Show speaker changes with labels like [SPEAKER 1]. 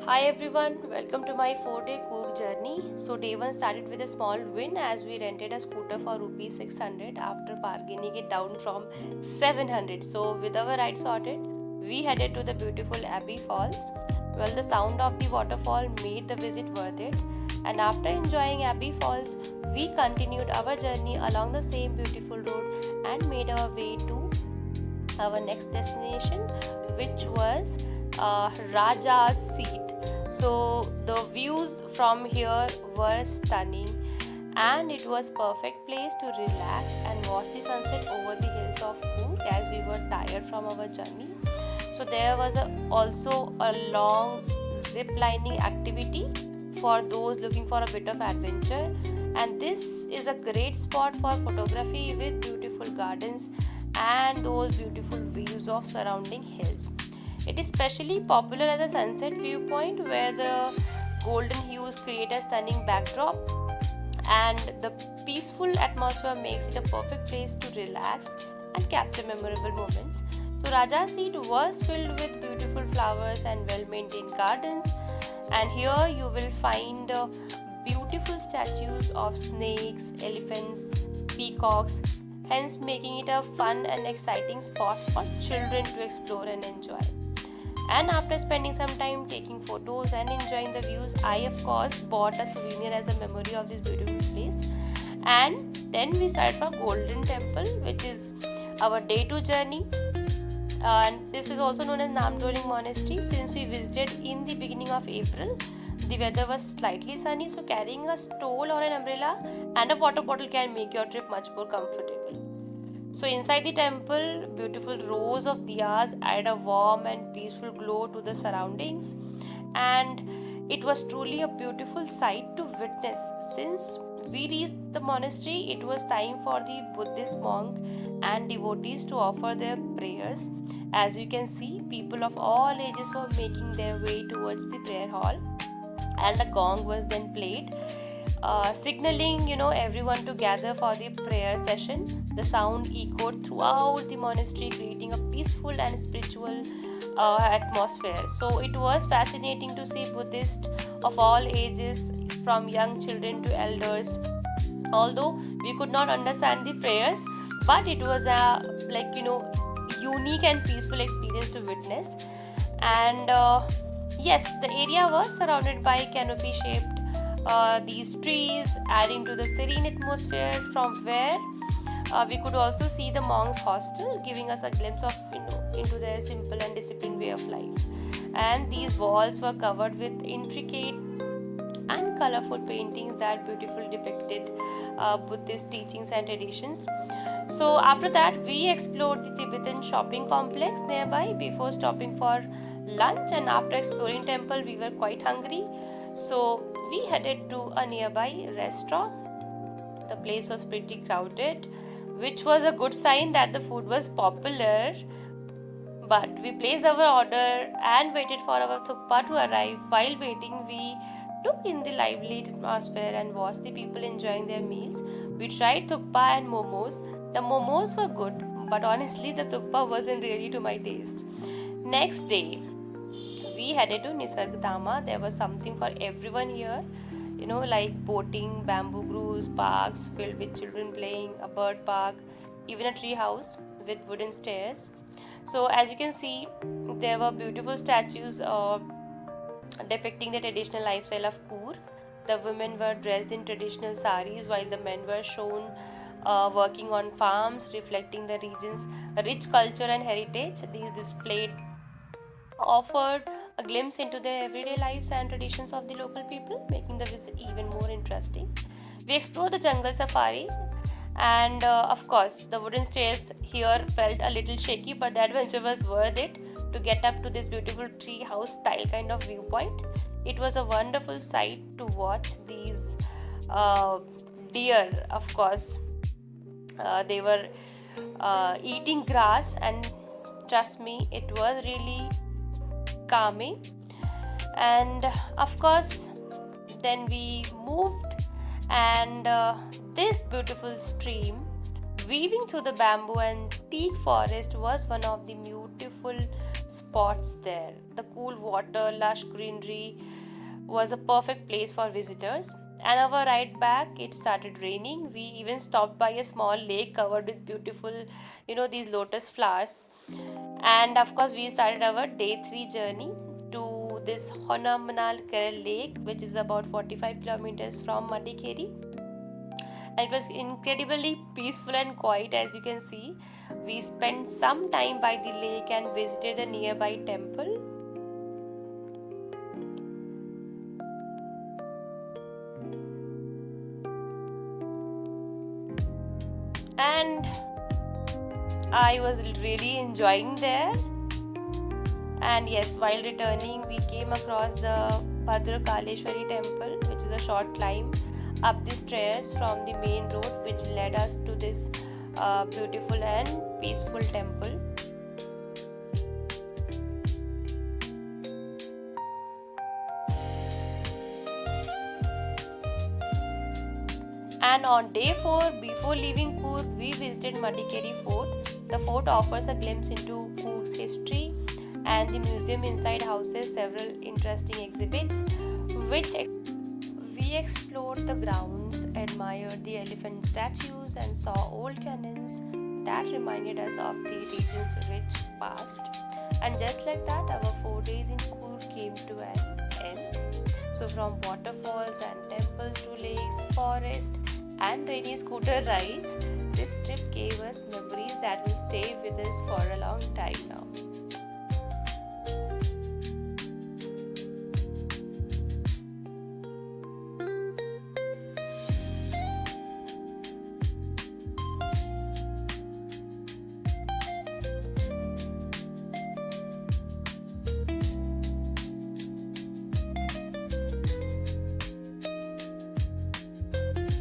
[SPEAKER 1] Hi everyone, welcome to my 4-day Coorg journey. So day 1 started with a small win as we rented a scooter for rupees 600 after bargaining it down from 700. So with our ride sorted, we headed to the beautiful Abbey Falls. Well, the sound of the waterfall made the visit worth it. And after enjoying Abbey Falls, we continued our journey along the same beautiful road and made our way to our next destination, which was Raja's Seat. So the views from here were stunning and it was perfect place to relax and watch the sunset over the hills of Coorg as we were tired from our journey. So there was also a long zip lining activity for those looking for a bit of adventure, and this is a great spot for photography with beautiful gardens and those beautiful views of surrounding hills. It is especially popular as a sunset viewpoint where the golden hues create a stunning backdrop and the peaceful atmosphere makes it a perfect place to relax and capture memorable moments. So Raja's Seat was filled with beautiful flowers and well-maintained gardens, and here you will find beautiful statues of snakes, elephants, peacocks, hence making it a fun and exciting spot for children to explore and enjoy. And after spending some time taking photos and enjoying the views, I of course bought a souvenir as a memory of this beautiful place. And then we started for Golden Temple, which is our day 2 journey. And this is also known as Namdroling Monastery. Since we visited in the beginning of April, the weather was slightly sunny, so carrying a stole or an umbrella and a water bottle can make your trip much more comfortable. So inside the temple, beautiful rows of diyas add a warm and peaceful glow to the surroundings, and it was truly a beautiful sight to witness. Since we reached the monastery, it was time for the Buddhist monk and devotees to offer their prayers. As you can see, people of all ages were making their way towards the prayer hall, and a gong was then played, signaling everyone to gather for the prayer session. The sound echoed throughout the monastery, creating a peaceful and spiritual atmosphere. So it was fascinating to see Buddhists of all ages, from young children to elders. Although we could not understand the prayers, but it was a unique and peaceful experience to witness. And yes, the area was surrounded by canopy shaped these trees, adding to the serene atmosphere, from where we could also see the monks' hostel, giving us a glimpse of into their simple and disciplined way of life. And these walls were covered with intricate and colorful paintings that beautifully depicted Buddhist teachings and traditions. So after that, we explored the Tibetan shopping complex nearby before stopping for lunch, and after exploring temple, we were quite hungry. So we headed to a nearby restaurant. The place was pretty crowded, which was a good sign that the food was popular. But we placed our order and waited for our thukpa to arrive. While waiting, we took in the lively atmosphere and watched the people enjoying their meals. We tried thukpa and momos. The momos were good, but honestly the thukpa wasn't really to my taste. Next day, we headed to Nisargadhama. There was something for everyone here, like boating, bamboo groves, parks filled with children playing, a bird park, even a tree house with wooden stairs. So as you can see, there were beautiful statues depicting the traditional lifestyle of Coorg. The women were dressed in traditional saris while the men were shown working on farms, reflecting the region's rich culture and heritage. These displayed offered a glimpse into their everyday lives and traditions of the local people, making the visit even more interesting. We explored the jungle safari, and of course, the wooden stairs here felt a little shaky, but the adventure was worth it to get up to this beautiful tree house style kind of viewpoint. It was a wonderful sight to watch these deer, of course. They were eating grass, and trust me, it was really calming. And of course, then we moved, and this beautiful stream weaving through the bamboo and teak forest was one of the beautiful spots there. The cool water, lush greenery was a perfect place for visitors. And our ride back, it started raining. We even stopped by a small lake covered with beautiful, these lotus flowers. And of course, we started our day 3 journey to this Honnamana Kere lake, which is about 45 kilometers from Madikeri. And it was incredibly peaceful and quiet, as you can see. We spent some time by the lake and visited the nearby temple. And I was really enjoying there. And yes, while returning, we came across the Bhadrakaleshwari Temple, which is a short climb up the stairs from the main road, which led us to this beautiful and peaceful temple. And on day 4, before leaving Coorg, we visited Madikeri Fort. The fort offers a glimpse into Coorg's history, and the museum inside houses several interesting exhibits, which we explored the grounds, admired the elephant statues, and saw old cannons that reminded us of the region's rich past. And just like that, our 4 days in Coorg came to an end. So from waterfalls and temples to lakes, forest, and rainy scooter rides, this trip gave us memories that will stay with us for a long time now.